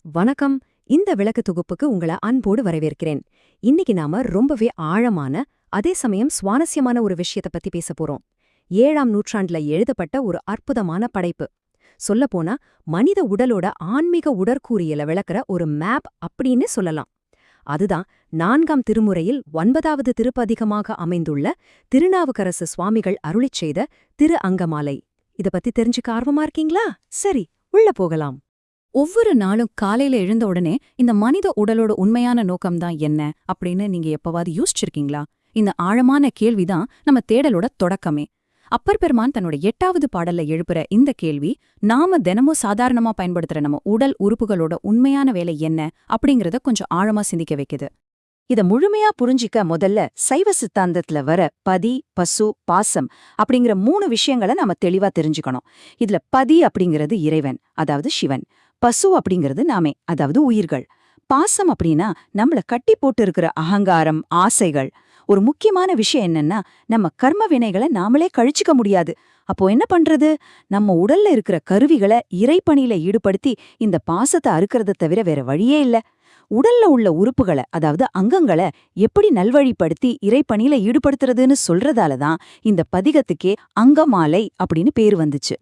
வணக்கம். இந்த விளக்கு தொகுப்புக்கு உங்களை அன்போடு வரவேற்கிறேன். இன்னைக்கு நாம ரொம்பவே ஆழமான, அதே சமயம் சுவாரஸ்யமான ஒரு விஷயத்தை பத்தி பேச போறோம். 7ஆம் நூற்றாண்டுல எழுதப்பட்ட ஒரு அற்புதமான படைப்பு. சொல்லப்போனா மனித உடலோட ஆன்மீக உடற்கூறியலை விளக்குற ஒரு மேப் அப்படின்னு சொல்லலாம். அதுதான் 4ஆம் திருமுறையில் 9வது திருப்பதிகமாக அமைந்துள்ள திருநாவுக்கரசு சுவாமிகள் அருளிச் செய்த திரு அங்கமாலை. இத பத்தி தெரிஞ்சுக்க ஆர்வமா இருக்கீங்களா? சரி, உள்ள போகலாம். ஒவ்வொரு நாளும் காலையில எழுந்த உடனே இந்த மனித உடலோட உண்மையான நோக்கம்தான் என்ன அப்படின்னு நீங்க எப்பவாவது யோசிச்சிருக்கீங்களா? இந்த ஆழமான கேள்விதான் நம்ம தேடலோட தொடக்கமே. அப்பர் பெருமான் தன்னோட 8வது பாடல்ல எழுப்புற இந்த கேள்வி நாம தினமும் சாதாரணமா பயன்படுத்துற நம்ம உடல் உறுப்புகளோட உண்மையான வேலை என்ன அப்படிங்கறத கொஞ்சம் ஆழமா சிந்திக்க வைக்குது. இத முழுமையா புரிஞ்சிக்க முதல்ல சைவ சித்தாந்தத்துல வர பதி, பசு, பாசம் அப்படிங்கிற 3 விஷயங்களை நாம தெளிவா தெரிஞ்சுக்கணும். இதுல பதி அப்படிங்கிறது இறைவன், அதாவது சிவன். பசு அப்படிங்கிறது நாமே, அதாவது உயிர்கள். பாசம் அப்படின்னா நம்மள கட்டி போட்டு இருக்கிற அகங்காரம், ஆசைகள். ஒரு முக்கியமான விஷயம் என்னன்னா, நம்ம கர்ம வினைகளை நாமளே கழிச்சுக்க முடியாது. அப்போ என்ன பண்றது? நம்ம உடல்ல இருக்கிற கருவிகளை இறைப்பணியில ஈடுபடுத்தி இந்த பாசத்தை அறுக்கிறத தவிர வேற வழியே இல்ல. உடல்ல உள்ள உறுப்புகளை, அதாவது அங்கங்களை எப்படி நல்வழிப்படுத்தி இறைப்பணியில ஈடுபடுத்துறதுன்னு சொல்றதாலதான் இந்த பதிகத்துக்கே அங்கமாலை அப்படின்னு பேரு வந்துச்சு.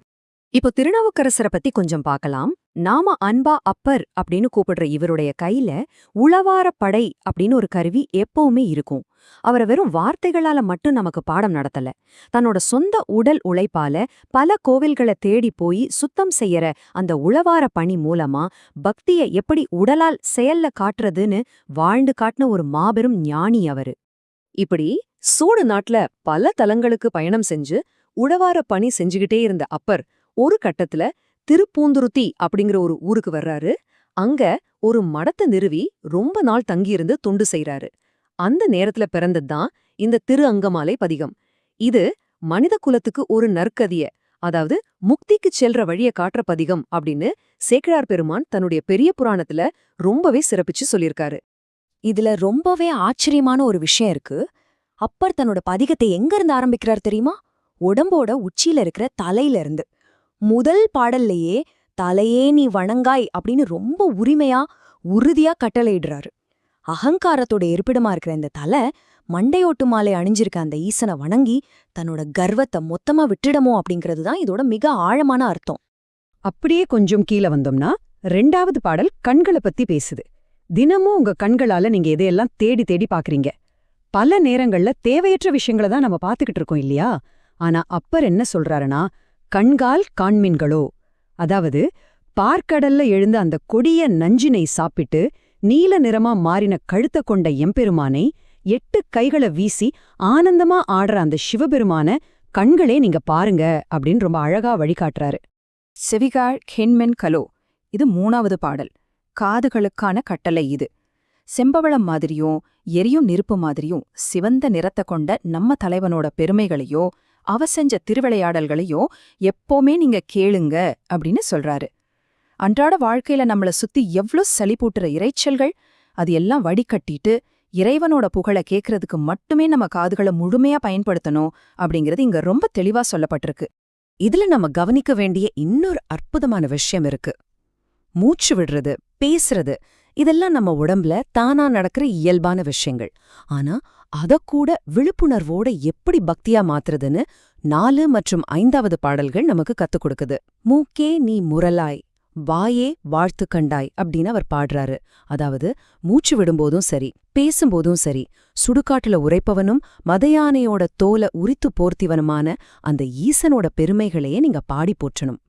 இப்போ திருநாவுக்கரசரை பத்தி கொஞ்சம் பார்க்கலாம். நாம அன்பா அப்பர் அப்படின்னு கூப்பிடுற இவருடைய கையில உளவார படை அப்படின்னு ஒரு கருவி எப்பவுமே இருக்கும். அவரை வெறும் வார்த்தைகளால மட்டும் நமக்கு பாடம் நடத்தல. தன்னோட சொந்த உடல் உழைப்பால பல கோவில்களை தேடி போய் சுத்தம் செய்யற அந்த உளவார பணி மூலமா பக்திய எப்படி உடலால் செயல்ல காட்டுறதுன்னு வாழ்ந்து காட்டின ஒரு மாபெரும் ஞானி அவரு. இப்படி சூடு நாட்டுல பல தலங்களுக்கு பயணம் செஞ்சு உழவார பணி செஞ்சுகிட்டே இருந்த அப்பர் ஒரு கட்டத்துல திருப்பூந்துருத்தி அப்படிங்கிற ஒரு ஊருக்கு வர்றாரு. அங்க ஒரு மடத்தை நிறுவி ரொம்ப நாள் தங்கியிருந்து தொண்டு செய்றாரு. அந்த நேரத்துல பிறந்ததுதான் இந்த திரு அங்கமாலை பதிகம். இது மனித குலத்துக்கு ஒரு நற்கதிய, அதாவது முக்திக்கு செல்ற வழிய காட்டுற பதிகம் அப்படின்னு சேக்கிழார் பெருமான் தன்னுடைய பெரிய புராணத்துல ரொம்பவே சிறப்பிச்சு சொல்லியிருக்காரு. இதுல ரொம்பவே ஆச்சரியமான ஒரு விஷயம் இருக்கு. அப்பர் தன்னோட பதிகத்தை எங்க இருந்து ஆரம்பிக்கிறார் தெரியுமா? உடம்போட உச்சியில இருக்கிற தலையில இருந்து. முதல் பாடல்லையே தலையே நீ வணங்காய் அப்படின்னு ரொம்ப உரிமையா உறுதியா கட்டளையிடுறாரு. அகங்காரத்தோட இருப்பிடமா இருக்கிற இந்த தலை மண்டையோட்டு மாலை அணிஞ்சிருக்க அந்த ஈசனை வணங்கி தன்னோட கர்வத்தை மொத்தமா விட்டுடமோ அப்படிங்கிறது தான் இதோட மிக ஆழமான அர்த்தம். அப்படியே கொஞ்சம் கீழே வந்தோம்னா 2வது பாடல் கண்களை பத்தி பேசுது. தினமும் உங்க கண்களால நீங்க எதையெல்லாம் தேடி தேடி பாக்குறீங்க. பல நேரங்கள்ல தேவையற்ற விஷயங்களை தான் நம்ம பாத்துக்கிட்டு இருக்கோம் இல்லையா? ஆனா அப்பர் என்ன சொல்றாருன்னா, கண்கால் காண்மீன்களோ, அதாவது பார்க்கடல்ல எழுந்த அந்த கொடிய நஞ்சினை சாப்பிட்டு நீல நிறமா மாறின கழுத்த கொண்ட எம்பெருமானை 8 கைகளை வீசி ஆனந்தமா ஆடுற அந்த சிவபெருமான கண்களே நீங்க பாருங்க அப்படின்னு ரொம்ப அழகா வழிகாட்டுறாரு. செவிகாள் கெண்மென் கலோ, இது 3வது பாடல். காதுகளுக்கான கட்டளை இது. செம்பவளம் மாதிரியும் எரியும் நெருப்பு மாதிரியும் சிவந்த நிறத்தை கொண்ட நம்ம தலைவனோட பெருமைகளையோ அவ செஞ்ச திருவிளையாடல்களையோ எப்போவுமே நீங்க கேளுங்க அப்படின்னு சொல்றாரு. அன்றாட வாழ்க்கையில நம்மள சுத்தி எவ்ளோ சலிப்பூட்டுற இரைச்சல்கள், அது எல்லாம் வடிகட்டிட்டு இறைவனோட புகழை கேட்கறதுக்கு மட்டுமே நம்ம காதுகளை முழுமையா பயன்படுத்தணும் அப்படிங்கிறது இங்க ரொம்ப தெளிவா சொல்லப்பட்டிருக்கு. இதுல நம்ம கவனிக்க வேண்டிய இன்னொரு அற்புதமான விஷயம் இருக்கு. மூச்சு விடுறது, பேசுறது, இதெல்லாம் நம்ம உடம்புல தானா நடக்கிற இயல்பான விஷயங்கள். ஆனா அதக்கூட விழிப்புணர்வோட எப்படி பக்தியா மாத்துறதுன்னு 4 மற்றும் 5வது பாடல்கள் நமக்கு கத்துக் கொடுக்குது. மூக்கே நீ முரலாய், வாயே வாழ்த்து கண்டாய் அப்படின்னு அவர் பாடுறாரு. அதாவது மூச்சு விடும்போதும் சரி, பேசும்போதும் சரி, சுடுகாட்டுல உரைப்பவனும் மதயானையோட தோலை உரித்து போர்த்திவனுமான அந்த ஈசனோட பெருமைகளையே நீங்க பாடி போற்றணும்.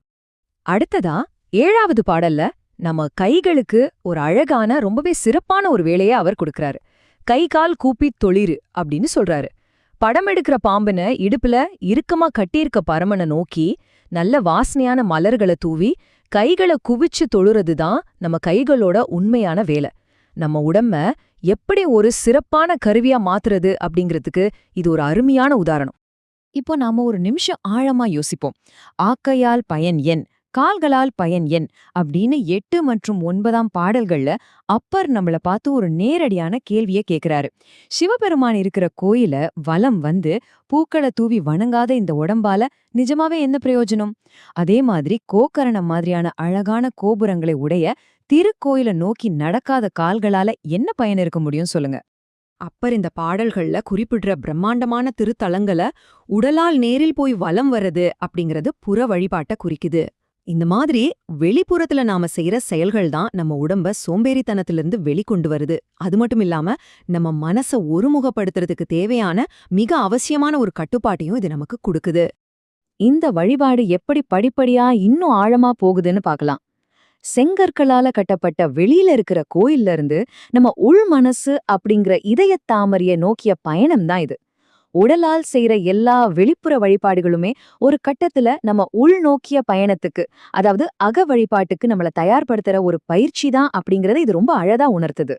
அடுத்ததா 7வது பாடல்ல நம்ம கைகளுக்கு ஒரு அழகான ரொம்பவே சிறப்பான ஒரு வேலையை அவர் கொடுக்கறாரு. கை கால் கூப்பி தொளிரு அப்படின்னு சொல்றாரு. படம் எடுக்கிற பாம்பனை இடுப்புல இறுக்கமா கட்டியிருக்க பரமனை நோக்கி நல்ல வாசனையான மலர்களை தூவி கைகளை குவிச்சு தொழுறதுதான் நம்ம கைகளோட உண்மையான வேலை. நம்ம உடம்ப எப்படி ஒரு சிறப்பான கருவியா மாத்துறது அப்படிங்கிறதுக்கு இது ஒரு அருமையான உதாரணம். இப்போ நாம ஒரு நிமிஷம் ஆழமா யோசிப்போம். ஆக்கையால் பயன் என், கால்களால் பயன் என் அப்படின்னு 8 மற்றும் 9ஆம் பாடல்கள்ல அப்பர் நம்மள பார்த்து ஒரு நேரடியான கேள்விய கேக்குறாரு. சிவபெருமான் இருக்கிற கோயில வலம் வந்து பூக்களை தூவி வணங்காத இந்த உடம்பால நிஜமாவே என்ன பிரயோஜனம்? அதே மாதிரி கோக்கரணம் மாதிரியான அழகான கோபுரங்களை உடைய திருக்கோயில நோக்கி நடக்காத கால்களால என்ன பயன் இருக்க முடியும் சொல்லுங்க. அப்பர் இந்த பாடல்கள்ல குறிப்பிடுற பிரம்மாண்டமான திருத்தலங்களை உடலால் நேரில் போய் வலம் வர்றது அப்படிங்கறது புற வழிபாட்ட குறிக்குது. இந்த மாதிரி வெளிப்புறத்துல நாம செய்யற செயல்கள் தான் நம்ம உடம்ப சோம்பேறித்தனத்திலிருந்து வெளிக்கொண்டு வருது. அது மட்டும் இல்லாம நம்ம மனச ஒருமுகப்படுத்துறதுக்கு தேவையான மிக அவசியமான ஒரு கட்டுப்பாட்டையும் இது நமக்கு கொடுக்குது. இந்த வழிபாடு எப்படி படிப்படியா இன்னும் ஆழமா போகுதுன்னு பார்க்கலாம். செங்கற்களால கட்டப்பட்ட வெளியில இருக்கிற கோயில்ல இருந்து நம்ம உள் மனசு அப்படிங்கிற இதயத் தாமரைய நோக்கிய பயணம் தான் இது. உடலால் செய்யற எல்லா வெளிப்புற வழிபாடுகளுமே ஒரு கட்டத்துல நம்ம உள்நோக்கிய பயணத்துக்கு, அதாவது அக வழிபாட்டுக்கு நம்மள தயார்படுத்துற ஒரு பயிற்சி தான் அப்படிங்கறத இது ரொம்ப அழகா உணர்த்துது.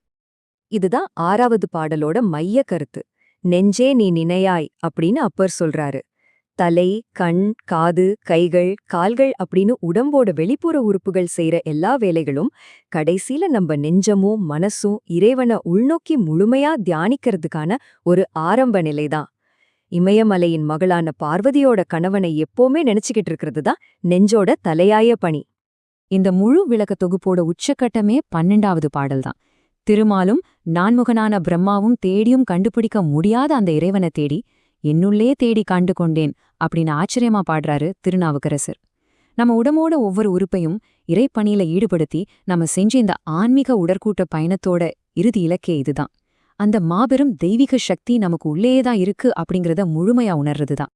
இதுதான் 6வது பாடலோட மைய கருத்து. நெஞ்சே நீ நினையாய் அப்படின்னு அப்பர் சொல்றாரு. தலை, கண், காது, கைகள், கால்கள் அப்படின்னு உடம்போட வெளிப்புற உறுப்புகள் செய்யற எல்லா வேலைகளும் கடைசியில நம்ம நெஞ்சமும் மனசும் இறைவனை உள்நோக்கி முழுமையா தியானிக்கிறதுக்கான ஒரு ஆரம்ப நிலைதான். இமயமலையின் மகளான பார்வதியோட கணவனை எப்பவுமே நினைச்சுக்கிட்டு இருக்கிறது தான் நெஞ்சோட தலையாய பணி. இந்த முழு விளக்க தொகுப்போட உச்சக்கட்டமே 12வது பாடல்தான். திருமாலும் நான்முகனான பிரம்மாவும் தேடியும் கண்டுபிடிக்க முடியாத அந்த இறைவனை தேடி என்னுள்ளே தேடி கண்டு கொண்டேன் அப்படின்னு ஆச்சரியமா பாடுறாரு திருநாவுக்கரசர். நம்ம உடம்போட ஒவ்வொரு உறுப்பையும் இறைப்பணியில ஈடுபடுத்தி நம்ம செஞ்ச இந்த ஆன்மீக உடற்கூட்ட பயணத்தோட இறுதி இலக்கே இதுதான். அந்த மாபெரும் தெய்வீக சக்தி நமக்கு உள்ளேதான் இருக்கு அப்படிங்கறத முழுமையா உணர்றதுதான்.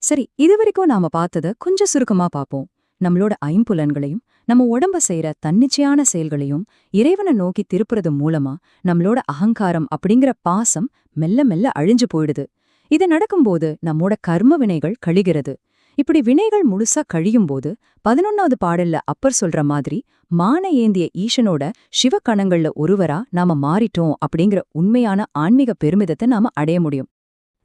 சரி, இதுவரைக்கும் நாம பார்த்தத கொஞ்சம் சுருக்கமா பார்ப்போம். நம்மளோட ஐம்புலன்களையும் நம்ம உடம்ப செய்யற தன்னிச்சையான செயல்களையும் இறைவனை நோக்கி திருப்புறது மூலமா நம்மளோட அகங்காரம் அப்படிங்கிற பாசம் மெல்ல மெல்ல அழிஞ்சு போயிடுது. இது நடக்கும்போது நம்மோட கர்ம வினைகள் கழிகிறது. இப்படி வினைகள் முழுசா கழியும்போது 11வது பாடல்ல அப்பர் சொல்ற மாதிரி மான ஏந்திய ஈசனோட சிவகணங்கள்ல ஒருவரா நாம மாறிட்டோம் அப்படிங்கிற உண்மையான ஆன்மீக பெருமிதத்தை நாம அடைய முடியும்.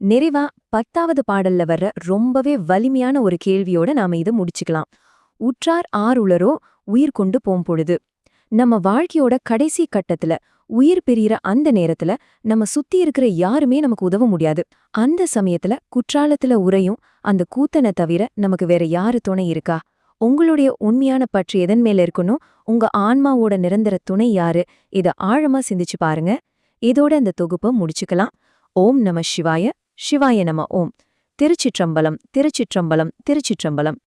நிறைவா 10வது பாடல்ல வர்ற ரொம்பவே வலிமையான ஒரு கேள்வியோட நாம இதை முடிச்சுக்கலாம். உற்றார் ஆருளரோ உயிர் கொண்டு போம்பொழுது. நம்ம வாழ்க்கையோட கடைசி கட்டத்துல உயிர் பிரியிற அந்த நேரத்துல நம்ம சுத்தி இருக்கிற யாருமே நமக்கு உதவ முடியாது. அந்த சமயத்துல குற்றாலத்துல உறையும் அந்த கூத்தனை தவிர நமக்கு வேற யாரு துணை இருக்கா? உங்களுடைய உண்மையான பற்று எதன் மேல இருக்கணும்? உங்க ஆன்மாவோட நிரந்தர துணை யாரு? இத ஆழமா சிந்திச்சு பாருங்க. இதோட இந்த தொகுப்பை முடிச்சுக்கலாம். ஓம் நம சிவாய, சிவாய நம ஓம். திருச்சிற்றம்பலம், திருச்சிற்றம்பலம், திருச்சிற்றம்பலம்.